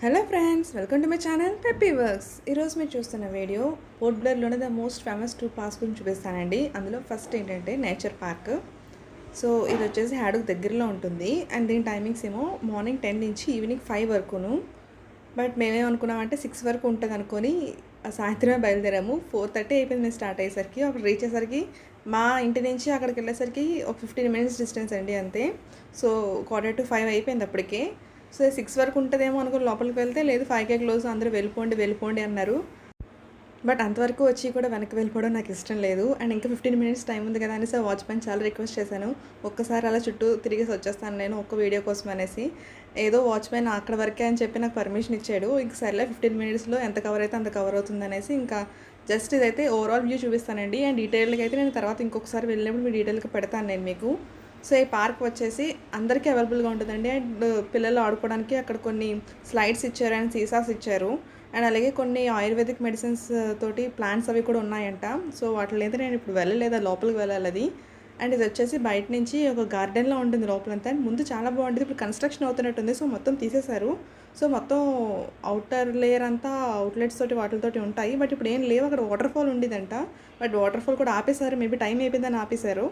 Hello friends, welcome to my channel peppy works. ఈరోజు మీరు చూస్తున్న వీడియో పోర్ట్ బ్లెయిర్లోనే ద మోస్ట్ ఫేమస్ 2 పార్క్స్ గురించి చూపిస్తానండి. అందులో ఫస్ట్ ఏంటంటే నేచర్ పార్క్. సో ఇది వచ్చేసి హ్యాడ్కు దగ్గరలో ఉంటుంది అండ్ దీని టైమింగ్స్ ఏమో మార్నింగ్ 10 నుంచి ఈవినింగ్ 5 వరకును. బట్ మేమేమనుకున్నామంటే 6 వరకు ఉంటుంది అనుకొని సాయంత్రమే బయలుదేరాము. 4:30 అయిపోయింది మేము స్టార్ట్ అయ్యేసరికి. అక్కడ రీచ్ అయ్యేసరికి మా ఇంటి నుంచి అక్కడికి వెళ్ళేసరికి ఒక 15 మినిట్స్ డిస్టెన్స్ అండి అంతే. సో 4:45 అయిపోయింది అప్పటికే. సో 6 వరకు ఉంటుందేమో అనుకుని లోపలికి వెళ్తే లేదు 5కే క్లోజ్, అందరూ వెళ్ళిపోండి అన్నారు. బట్ అంతవరకు వచ్చి కూడా వెనక్కి వెళ్ళిపోవడం నాకు ఇష్టం లేదు. అండ్ ఇంకా 15 మినిట్స్ టైం ఉంది కదా అనేసి వాచ్మెన్ చాలా రిక్వెస్ట్ చేశాను, ఒక్కసారి అలా చుట్టూ తిరిగేసి వచ్చేస్తాను నేను ఒక్క వీడియో కోసం అనేసి. ఏదో వాచ్మెన్ అక్కడ వరకే అని చెప్పి నాకు పర్మిషన్ ఇచ్చాడు. ఇంక సరేలే 15 మినిట్స్లో ఎంత కవర్ అయితే అంత కవర్ అవుతుంది అనేసి ఇంకా జస్ట్ ఇదైతే ఓవరాల్ వ్యూ చూపిస్తానండి. అండ్ డీటెయిల్గా అయితే నేను తర్వాత ఇంకొకసారి వెళ్ళినప్పుడు మీ డీటెయిల్గా పెడతాను నేను మీకు. సో ఈ పార్క్ వచ్చేసి అందరికీ అవైలబుల్గా ఉంటుందండి. అండ్ పిల్లలు ఆడుకోవడానికి అక్కడ కొన్ని స్లైడ్స్ ఇచ్చారు అండ్ సీసాస్ ఇచ్చారు. అండ్ అలాగే కొన్ని ఆయుర్వేదిక్ మెడిసిన్స్ తోటి ప్లాంట్స్ అవి కూడా ఉన్నాయంట. సో వాటిలో అయితే నేను ఇప్పుడు వెళ్ళలేదు, లోపలికి వెళ్ళాలి అది. అండ్ ఇది వచ్చేసి బయట నుంచి ఒక గార్డెన్లో ఉంటుంది లోపలంతా. అండ్ ముందు చాలా బాగుంటుంది, ఇప్పుడు కన్స్ట్రక్షన్ అవుతున్నట్టుంది. సో మొత్తం తీసేశారు. సో మొత్తం అవుటర్ లేయర్ అంతా అవుట్లెట్స్ తోటి వాటితోటి ఉంటాయి. బట్ ఇప్పుడు ఏం లేవు, అక్కడ వాటర్ ఫాల్ ఉండేదంట. బట్ వాటర్ ఫాల్ కూడా ఆపేశారు, మేబీ టైం అయిపోయిందని ఆపేశారు.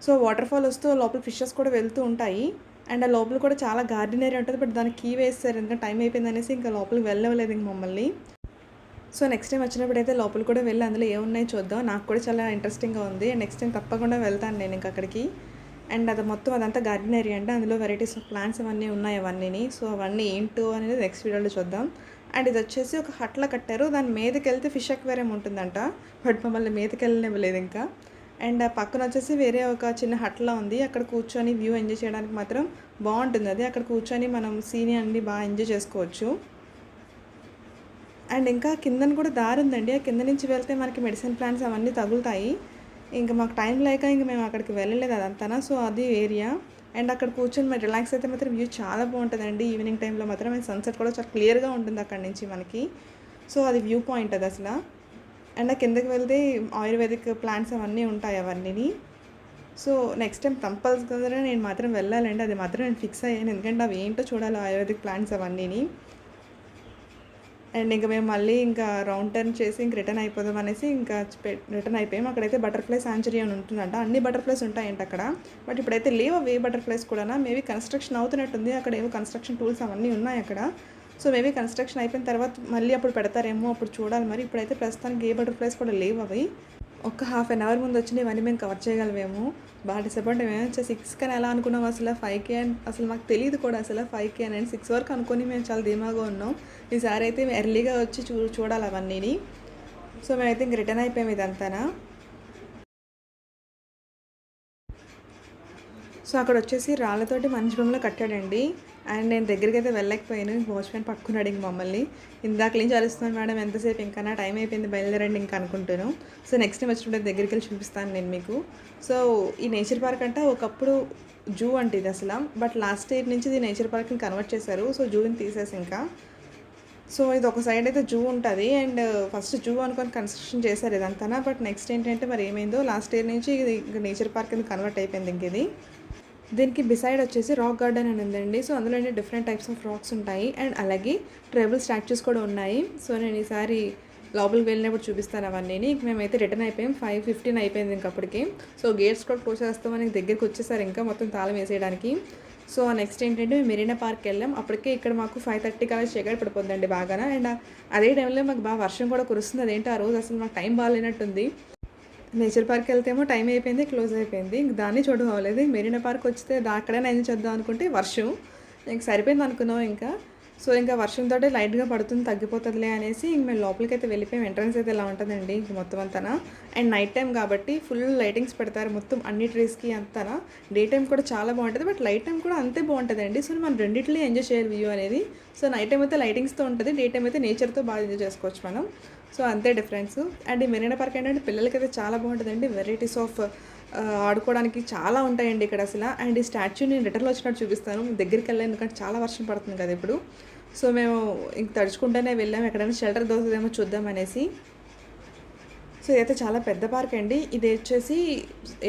సో వాటర్ ఫాల్ వస్తూ లోపల ఫిషెస్ కూడా వెళ్తూ ఉంటాయి. అండ్ ఆ లోపల కూడా చాలా గార్డెన్ ఏరియా ఉంటుంది. బట్ దానికి కీ వేస్తారు, ఎందుకంటే టైం అయిపోయింది అనేసి ఇంకా లోపలికి వెళ్ళలేదు ఇంక మమ్మల్ని. సో నెక్స్ట్ టైం వచ్చినప్పుడు అయితే లోపల కూడా వెళ్ళి అందులో ఏమున్నాయో చూద్దాం. నాకు కూడా చాలా ఇంట్రెస్టింగ్గా ఉంది. నెక్స్ట్ టైం తప్పకుండా వెళ్తాను నేను ఇంక అక్కడికి. అండ్ అది మొత్తం అదంతా గార్డెన్ ఏరియా అంటే అందులో వెరైటీస్ ఆఫ్ ప్లాంట్స్ అవన్నీ ఉన్నాయి అవన్నీ. సో అవన్నీ ఏంటో అనేది నెక్స్ట్ వీడియోలో చూద్దాం. అండ్ ఇది వచ్చేసి ఒక హట్లా కట్టారు, దాని మీదకి వెళ్తే ఫిష్ అక్వేరియం ఉంటుందంట. బట్ మమ్మల్ని మీదకి వెళ్ళనివ్వలేదు ఇంకా. అండ్ ఆ పక్కన వచ్చేసి వేరే ఒక చిన్న హట్లా ఉంది, అక్కడ కూర్చొని వ్యూ ఎంజాయ్ చేయడానికి మాత్రం బాగుంటుంది. అది అక్కడ కూర్చొని మనం సీని అన్ని బాగా ఎంజాయ్ చేసుకోవచ్చు. అండ్ ఇంకా కిందన కూడా దారి ఉందండి, ఆ కింద నుంచి వెళ్తే మనకి మెడిసిన్ ప్లాంట్స్ అవన్నీ తగులుతాయి. ఇంకా మాకు టైం లేక ఇంక మేము అక్కడికి వెళ్ళలేదు అదంతా. సో అది ఏరియా. అండ్ అక్కడ కూర్చొని మరి రిలాక్స్ అయితే మాత్రం వ్యూ చాలా బాగుంటుందండి. ఈవినింగ్ టైంలో మాత్రం సన్సెట్ కూడా చాలా క్లియర్గా ఉంటుంది అక్కడి నుంచి మనకి. సో అది వ్యూ పాయింట్ అది అసలు. అండ్ కిందకి వెళ్తే ఆయుర్వేదిక్ ప్లాంట్స్ అవన్నీ ఉంటాయి అవన్నీ. సో నెక్స్ట్ టైం కంపల్సరీగా నేను మాత్రం వెళ్ళాలండి, అది మాత్రం నేను ఫిక్స్ అయ్యాను. ఎందుకంటే అవి ఏంటో చూడాలి ఆయుర్వేదిక్ ప్లాంట్స్ అవన్నీ. అండ్ ఇంకా మేము మళ్ళీ ఇంకా రౌండ్ టర్న్ చేసి ఇంక రిటర్న్ అయిపోదాం అనేసి ఇంకా రిటర్న్ అయిపోయాం. అక్కడైతే బటర్ఫ్లై సాంచురీ అని ఉంటుందంట, అన్ని బటర్ఫ్లైస్ ఉంటాయంట అక్కడ. బట్ ఇప్పుడైతే లేవు అవే బటర్ఫ్లైస్ కూడా, మేబీ కన్స్ట్రక్షన్ అవుతున్నట్టుంది. అక్కడ ఏవో కన్స్ట్రక్షన్ టూల్స్ అవన్నీ ఉన్నాయి అక్కడ. సో మేబీ కన్స్ట్రక్షన్ అయిపోయిన తర్వాత మళ్ళీ అప్పుడు పెడతారేమో, అప్పుడు చూడాలి మరి. ఇప్పుడైతే ప్రస్తుతానికి ఏ బటర్ఫ్లైస్ కూడా లేవు అవి. ఒక హాఫ్ అన్ అవర్ ముందు వచ్చినవి ఇవన్నీ మేము కవర్ చేయగలమేమో. బాగా డిసప్పాయింట్ మేము 6 కానీ ఎలా అనుకున్నాం అసలు 5K అని అసలు మాకు తెలియదు కూడా అసలు 5K అని. 6 వరకు అనుకొని మేము చాలా ధీమాగా ఉన్నాం. ఈసారి అయితే ఎర్లీగా వచ్చి చూడాలి అవన్నీ. సో మేమైతే ఇంక రిటర్న్ అయిపోయాము ఇదంతా. సో అక్కడ వచ్చేసి రాళ్ళతోటి మనిషి బొమ్మలో కట్టాడండి. అండ్ నేను దగ్గరికి అయితే వెళ్ళలేకపోయాను, వాచ్మెన్ పట్టుకున్నాడు ఇంక మమ్మల్ని. ఇందాక నుంచి అరుస్తున్నాను మేడం ఎంతసేపు, ఇంకా నా టైం అయిపోయింది బయలుదేరండి ఇంకా అనుకుంటాను. సో నెక్స్ట్ టైం వచ్చినప్పుడు దగ్గరికి వెళ్ళి చూపిస్తాను నేను మీకు. సో ఈ నేచర్ పార్క్ అంటే ఒకప్పుడు జూ అంటే ఇది అసలు. బట్ లాస్ట్ ఇయర్ నుంచి ఇది నేచర్ పార్క్ని కన్వర్ట్ చేశారు. సో జూని తీసేసి ఇంకా. సో ఇది ఒక సైడ్ అయితే జూ ఉంటుంది. అండ్ ఫస్ట్ జూ అనుకొని కన్స్ట్రక్షన్ చేశారు ఇదంతా. బట్ నెక్స్ట్ ఏంటంటే మరి ఏమైందో లాస్ట్ ఇయర్ నుంచి ఇది నేచర్ పార్క్ కింద కన్వర్ట్ అయిపోయింది ఇంక ఇది. దీనికి బిసైడ్ వచ్చేసి రాక్ గార్డెన్ అని ఉందండి. సో అందులో డిఫరెంట్ టైప్స్ ఆఫ్ రాక్స్ ఉంటాయి. అండ్ అలాగే ట్రైబల్ స్టాచ్యూస్ కూడా ఉన్నాయి. సో నేను ఈసారి లోపలికి వెళ్ళినప్పుడు చూపిస్తాను అవన్నీ. మేమైతే రిటర్న్ అయిపోయాం, 5:15 అయిపోయింది ఇంకప్పటికి. సో గేట్స్ కూడా క్లోజ్ చేస్తామని దగ్గరికి వచ్చేసారు ఇంకా మొత్తం తాళం వేసేయడానికి. సో నెక్స్ట్ ఏంటంటే మేము మెరీనా పార్క్ వెళ్ళాం. అప్పటికే ఇక్కడ మాకు 5:30 కల్లా చీకటి పడిపోద్దండి బాగానే. అండ్ అదే టైంలో మాకు బాగా వర్షం కూడా కురుస్తుంది. అదేంటో ఆ రోజు అసలు మాకు టైం బాగాలేనట్టుంది. నేచర్ పార్క్ వెళ్తేమో టైం అయిపోయింది, క్లోజ్ అయిపోయింది. ఇంక దాన్ని చూడడం అవ్వలేదు. మెరీనా పార్క్ వచ్చితే అక్కడైనా ఎంజాయ్ చేద్దాం అనుకుంటే వర్షం ఇంక సరిపోయింది అనుకున్నాం ఇంకా. సో ఇంకా వర్షంతో లైట్గా పడుతుంది, తగ్గిపోతుందిలే అనేసి ఇంక మేము లోపలికి అయితే వెళ్ళిపోయాం. ఎంట్రన్స్ అయితే ఇలా ఉంటుందండి ఇంక మొత్తం అంతా. అండ్ నైట్ టైం కాబట్టి ఫుల్ లైటింగ్స్ పెడతారు మొత్తం అన్ని ట్రీస్కి అంతా. డే టైం కూడా చాలా బాగుంటుంది, బట్ లైట్ టైం కూడా అంతే బాగుంటుందండి. సో మనం రెండింటిలో ఎంజాయ్ చేయాలి వ్యూ అనేది. సో నైట్ టైం అయితే లైటింగ్స్తో ఉంటుంది, డే టైం అయితే నేచర్తో బాగా ఎంజాయ్ చేసుకోవచ్చు మనం. సో అంతే డిఫరెన్స్. అండ్ ఈ మెరీనా పార్క్ ఏంటంటే పిల్లలకి అయితే చాలా బాగుంటుందండి. వెరైటీస్ ఆఫ్ ఆడుకోవడానికి చాలా ఉంటాయండి ఇక్కడ అసలు. అండ్ ఈ స్టాచ్యూ నేను రిటర్న్లో వచ్చినట్టు చూపిస్తాను, దగ్గరికి వెళ్ళాను ఎందుకంటే చాలా వర్షం పడుతుంది కదా ఇప్పుడు. సో మేము ఇంక తడుచుకుంటూనే వెళ్ళాము, ఎక్కడైనా షెల్టర్ దొరుకుతుందేమో చూద్దామనేసి. సో ఇదైతే చాలా పెద్ద పార్క్ అండి. ఇది వచ్చేసి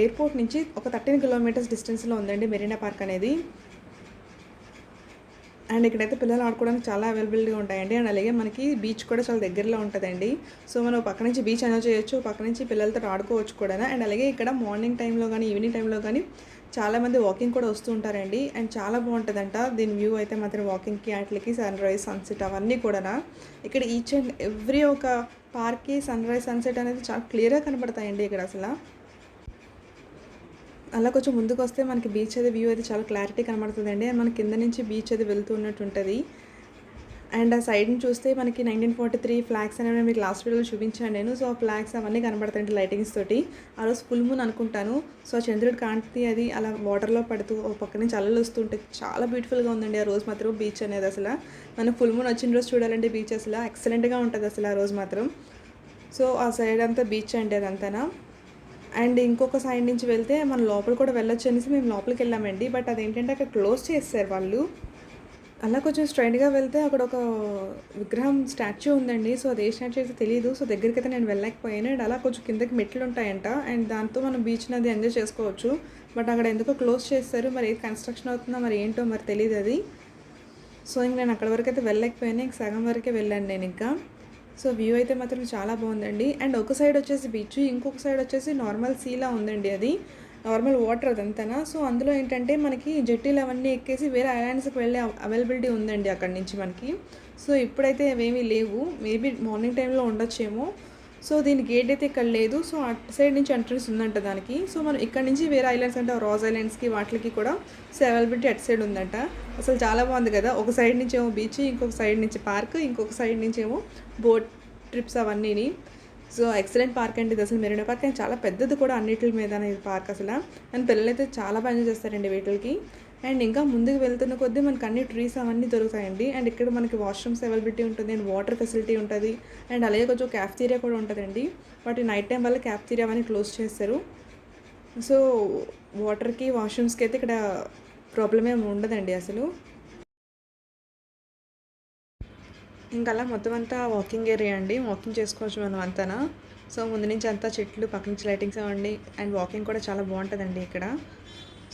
ఎయిర్పోర్ట్ నుంచి ఒక 13 కిలోమీటర్స్ డిస్టెన్స్లో ఉందండి మెరీనా పార్క్ అనేది. అండ్ ఇక్కడైతే పిల్లలు ఆడుకోవడానికి చాలా అవైలబిలిటీగా ఉంటాయండి. అండ్ అలాగే మనకి బీచ్ కూడా చాలా దగ్గరలో ఉంటుందండి. సో మనం పక్క నుంచి బీచ్ ఎంజాయ్ చేయొచ్చు, పక్క నుంచి పిల్లలతో ఆడుకోవచ్చు కూడా. అండ్ అలాగే ఇక్కడ మార్నింగ్ టైంలో కానీ ఈవినింగ్ టైంలో కానీ చాలామంది వాకింగ్ కూడా వస్తూ ఉంటారండి. అండ్ చాలా బాగుంటుందంట దీని వ్యూ అయితే మాత్రం వాకింగ్కి వాటికి సన్రైజ్ సన్సెట్ అవన్నీ కూడా. ఇక్కడ ఈచ్ అండ్ ఎవ్రీ ఒక పార్క్కి సన్రైజ్ సన్సెట్ అనేది చాలా క్లియర్గా కనబడతాయండి ఇక్కడ అసలు. అలా కొంచెం ముందుకు వస్తే మనకి బీచ్ అది వ్యూ అయితే చాలా క్లారిటీ కనబడుతుందండి. అండ్ మన కింద నుంచి బీచ్ అది వెళ్తూ ఉన్నట్టు ఉంటుంది. అండ్ ఆ సైడ్ని చూస్తే మనకి 1943 ఫ్లాగ్స్ అనేవి మీకు లాస్ట్ వీడియోలో చూపించాను నేను. సో ఆ ఫ్లాగ్స్ అవన్నీ కనబడతాయండి లైటింగ్స్ తోటి. ఆ రోజు ఫుల్ మూన్ అనుకుంటాను. సో చంద్రుడి కాంతి అది అలా వాటర్లో పడుతూ ఒక పక్క నుంచి అలలు వస్తుంటే చాలా బ్యూటిఫుల్గా ఉందండి ఆ రోజు మాత్రం బీచ్ అనేది అసలు. మనం ఫుల్ మూన్ వచ్చిన రోజు చూడాలంటే బీచ్ అసలు ఎక్సలెంట్గా ఉంటుంది అసలు ఆ రోజు మాత్రం. సో ఆ సైడ్ అంతా బీచ్ అండి అదంతా. అండ్ ఇంకొక సైడ్ నుంచి వెళ్తే మనం లోపల కూడా వెళ్ళొచ్చు అనేసి మేము లోపలికి వెళ్ళామండి. బట్ అదేంటంటే అక్కడ క్లోజ్ చేస్తారు వాళ్ళు. అలా కొంచెం స్ట్రైట్గా వెళ్తే అక్కడ ఒక విగ్రహం స్టాచ్యూ ఉందండి. సో అది ఏ స్టాచ్యూ అయితే తెలియదు. సో దగ్గరికి అయితే నేను వెళ్ళలేకపోయాను. అండ్ అలా కొంచెం కిందకి మెట్లు ఉంటాయంట. అండ్ దాంతో మనం బీచ్ని అది ఎంజాయ్ చేసుకోవచ్చు. బట్ అక్కడ ఎందుకో క్లోజ్ చేస్తారు. మరి ఏది కన్స్ట్రక్షన్ అవుతుందో మరి ఏంటో మరి తెలియదు అది. సో ఇంక నేను అక్కడి వరకు అయితే వెళ్ళలేకపోయాను. ఇంక సగం వరకే వెళ్ళాను నేను ఇంకా. సో వ్యూ అయితే మాత్రం చాలా బాగుందండి. అండ్ ఒక సైడ్ వచ్చేసి బీచ్, ఇంకొక సైడ్ వచ్చేసి నార్మల్ సీలా ఉందండి, అది నార్మల్ వాటర్ అదంతా. సో అందులో ఏంటంటే మనకి జెట్టీలు అవన్నీ ఎక్కేసి వేరే ఐలాండ్స్కి వెళ్ళే అవైలబిలిటీ ఉందండి అక్కడి నుంచి మనకి. సో ఇప్పుడైతే అవేమీ లేవు, మేబీ మార్నింగ్ టైంలో ఉండొచ్చేమో. సో దీని గేట్ అయితే ఇక్కడ లేదు. సో అటు సైడ్ నుంచి ఎంట్రన్స్ ఉందంట దానికి. సో మనం ఇక్కడ నుంచి వేరే ఐలాండ్స్ అంటే రాజ్ ఐలాండ్స్కి వాటికి కూడా సో అవైలబిలిటీ అటు సైడ్ ఉందంట. అసలు చాలా బాగుంది కదా. ఒక సైడ్ నుంచి ఏమో బీచ్, ఇంకొక సైడ్ నుంచి పార్క్, ఇంకొక సైడ్ నుంచి ఏమో బోట్ ట్రిప్స్ అవన్నీ. సో ఎక్సలెంట్ పార్క్ అండి ఇది అసలు. మెరీనా పార్క్ అండ్ చాలా పెద్దది కూడా అన్నిటి మీద ఇది పార్క్ అసలు. అండ్ పిల్లలైతే చాలా బాగా ఎంజాయ్ చేస్తారండి వీటికి. అండ్ ఇంకా ముందుకు వెళ్తున్న కొద్దీ మనకు అన్ని ట్రీస్ అవన్నీ దొరుకుతాయండి. అండ్ ఇక్కడ మనకి వాష్రూమ్స్ అవైలబిలిటీ ఉంటుంది అండ్ వాటర్ ఫెసిలిటీ ఉంటుంది. అండ్ అలాగే కొంచెం క్యాఫ్టీరియా కూడా ఉంటుందండి. బట్ నైట్ టైం వల్ల క్యాఫ్టీరియా అవన్నీ క్లోజ్ చేస్తారు. సో వాటర్కి వాష్రూమ్స్కి అయితే ఇక్కడ ప్రాబ్లం ఏమి ఉండదండి అసలు. ఇంకా అలా మొత్తం అంతా వాకింగ్ ఏరియా అండి, వాకింగ్ చేసుకోవచ్చు మనం అంతా. సో ముందు నుంచి అంతా చెట్లు, పక్క నుంచి లైటింగ్స్ అవ్వండి. అండ్ వాకింగ్ కూడా చాలా బాగుంటుందండి ఇక్కడ.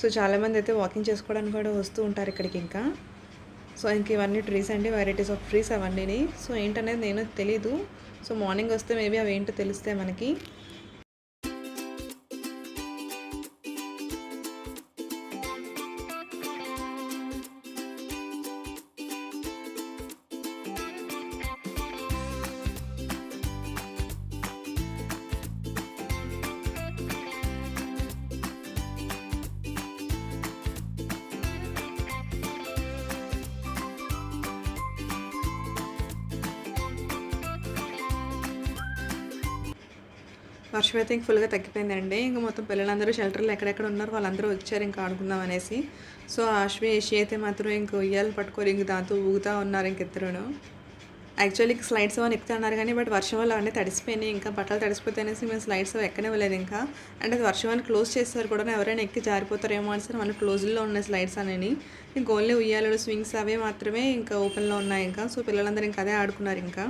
సో చాలామంది అయితే వాకింగ్ చేసుకోవడానికి కూడా వస్తూ ఉంటారు ఇక్కడికి ఇంకా. సో ఇంక ఇవన్నీ ట్రీస్ అండి, వెరైటీస్ ఆఫ్ ట్రీస్ అవన్నీ. సో ఏంటనేది నేను తెలీదు. సో మార్నింగ్ వస్తే మేబీ అవి ఏంటో తెలుస్తాయి మనకి. వర్షం అయితే ఇంక ఫుల్గా తగ్గిపోయిందండి. ఇంకా మొత్తం పిల్లలందరూ షెల్టర్లో ఎక్కడెక్కడ ఉన్నారు వాళ్ళందరూ వచ్చారు ఇంకా ఆడుకుందాం అనేసి. సో అశ్వి యషి అయితే మాత్రం ఇంక ఉయ్యాలు పట్టుకొని ఇంక దాంతో ఊగుతూ ఉన్నారు ఇంకిద్దరును. యాక్చువల్లీ స్లైడ్స్ అవన్నీ ఎక్కుతున్నారు కానీ బట్ వర్షం వల్ల అవన్నీ తడిసిపోయినాయి. ఇంకా బట్టలు తడిసిపోతే అనేసి మేము స్లైడ్స్ ఎక్కనివ్వలేదు ఇంకా. అంటే అది వర్షం అని క్లోజ్ చేస్తారు కూడా, ఎవరైనా ఎక్కి జారిపోతారేమో అని మన క్లోజ్లో ఉన్నాయి స్లైడ్స్ అనేవి. ఇంక ఓన్లీ ఉయ్యాలు స్వింగ్స్ అవే మాత్రమే ఇంకా ఓపెన్లో ఉన్నాయి ఇంకా. సో పిల్లలందరూ ఇంకా అదే ఆడుకున్నారు ఇంకా.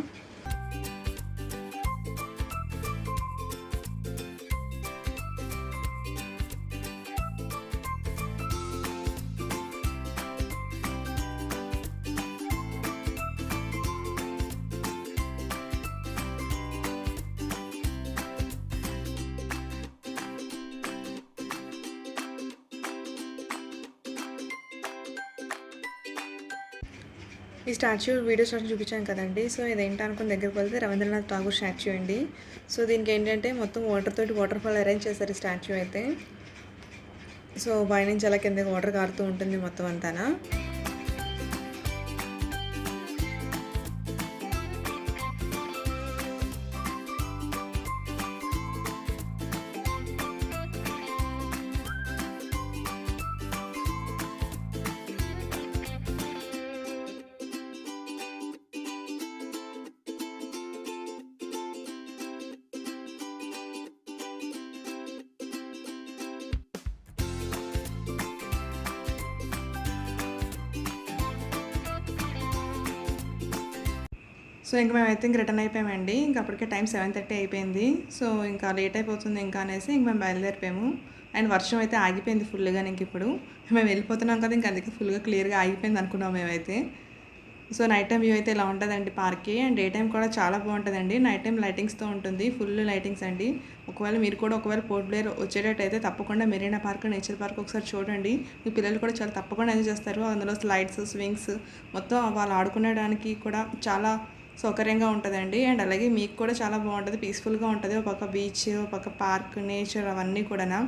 ఈ స్టాచ్యూ వీడియో స్టాచ్యూ చూపించాను కదండి. సో ఇదేంటి అనుకుని దగ్గరికి వెళ్తే రవీంద్రనాథ్ ఠాగూర్ స్టాచ్యూ అండి. సో దీనికి ఏంటంటే మొత్తం వాటర్ ఫాల్ అరేంజ్ చేశారు ఈ స్టాచ్యూ అయితే. సో పైనుంచి అలా కిందకి వాటర్ కారుతూ ఉంటుంది మొత్తం అంతా. సో ఇంక మేము అయితే ఇంక రిటర్న్ అయిపోయామండి. ఇంక అప్పటికే టైం 7:30 అయిపోయింది. సో ఇంకా లేట్ అయిపోతుంది ఇంకా అనేసి ఇంక మేము బయలుదేరిపోయాము. అండ్ వర్షం అయితే ఆగిపోయింది ఫుల్గా. ఇంక ఇప్పుడు మేము వెళ్ళిపోతున్నాం కదా, ఇంక అందుకే ఫుల్గా క్లియర్గా ఆగిపోయింది అనుకున్నాం మేమైతే. సో నైట్ టైం వ్యూ అయితే ఇలా ఉంటుందండి పార్క్కి. అండ్ డే టైం కూడా చాలా బాగుంటుందండి. నైట్ టైం లైటింగ్స్తో ఉంటుంది, ఫుల్ లైటింగ్స్ అండి. మీరు కూడా పోర్ట్ బ్లేర్ వచ్చేటట్టయితే తప్పకుండా మెరీనా పార్క్, నేచర్ పార్క్ ఒకసారి చూడండి. మీ పిల్లలు కూడా చాలా తప్పకుండా ఎంజాయ్ చేస్తారు. అందులో స్లైడ్స్, స్వింగ్స్ మొత్తం వాళ్ళు ఆడుకునేడానికి కూడా చాలా సౌకర్యంగా ఉంటుందండి. అండ్ అలాగే మీకు కూడా చాలా బాగుంటుంది, పీస్ఫుల్గా ఉంటుంది. ఒక పక్క బీచ్, ఒక పక్క పార్క్, నేచర్ అవన్నీ కూడా.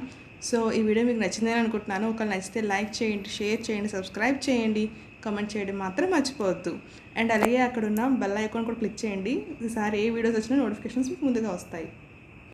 సో ఈ వీడియో మీకు నచ్చిందని అనుకుంటున్నాను. ఒకవేళ నచ్చితే లైక్ చేయండి, షేర్ చేయండి, సబ్స్క్రైబ్ చేయండి, కమెంట్ చేయడం మాత్రం మర్చిపోవద్దు. అండ్ అలాగే అక్కడ ఉన్న బెల్ ఐకాన్ కూడా క్లిక్ చేయండి. ఈసారి ఏ వీడియోస్ వచ్చినా నోటిఫికేషన్స్ మీకు ముందుగా వస్తాయి.